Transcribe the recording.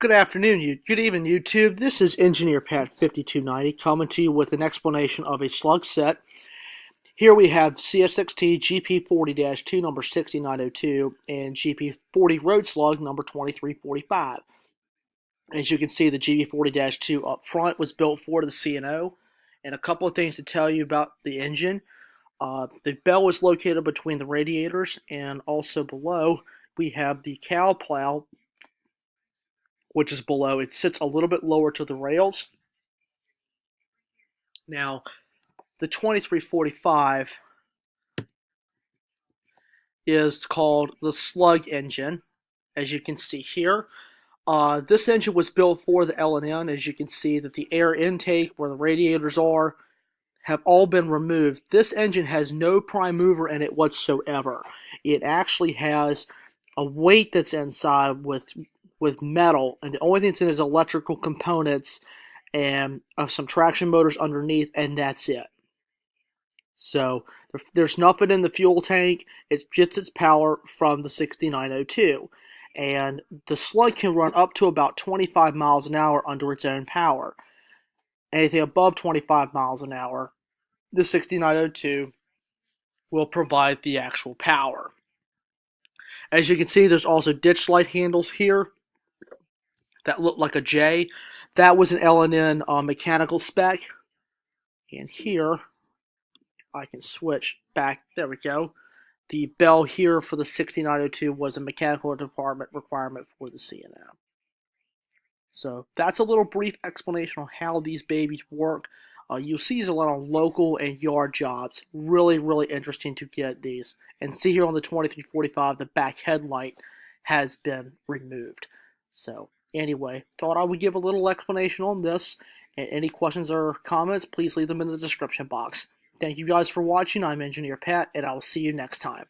Good afternoon, good evening, YouTube. This is Engineer Pat 5290 coming to you with an explanation of a slug set. Here we have CSXT GP40-2 number 6902 and GP40 Road Slug number 2345. As you can see, the GP40-2 up front was built for the C&O. And a couple of things to tell you about the engine. The bell is located between the radiators, and also below we have the cow plow, which is below. It sits a little bit lower to the rails. Now, the 2345 is called the Slug engine, as you can see here. This engine was built for the L&N. As you can see that the air intake, where the radiators are, have all been removed. This engine has no prime mover in it whatsoever. It actually has a weight that's inside with metal, and the only thing that's in it is electrical components and some traction motors underneath, and that's it. So there's nothing in the fuel tank. It gets its power from the 6902, and the Slug can run up to about 25 miles an hour under its own power. Anything above 25 miles an hour, the 6902 will provide the actual power. As you can see, there's also ditch light handles here that look like a J. That was an L&N mechanical spec. And here, I can switch back. There we go. The bell here for the 6902 was a mechanical department requirement for the C&M. So that's a little brief explanation on how these babies work. You'll see these a lot on local and yard jobs. Really, really interesting to get these. And see here on the 2345, the back headlight has been removed. So anyway, thought I would give a little explanation on this. And any questions or comments, please leave them in the description box. Thank you guys for watching. I'm Engineer Pat, and I will see you next time.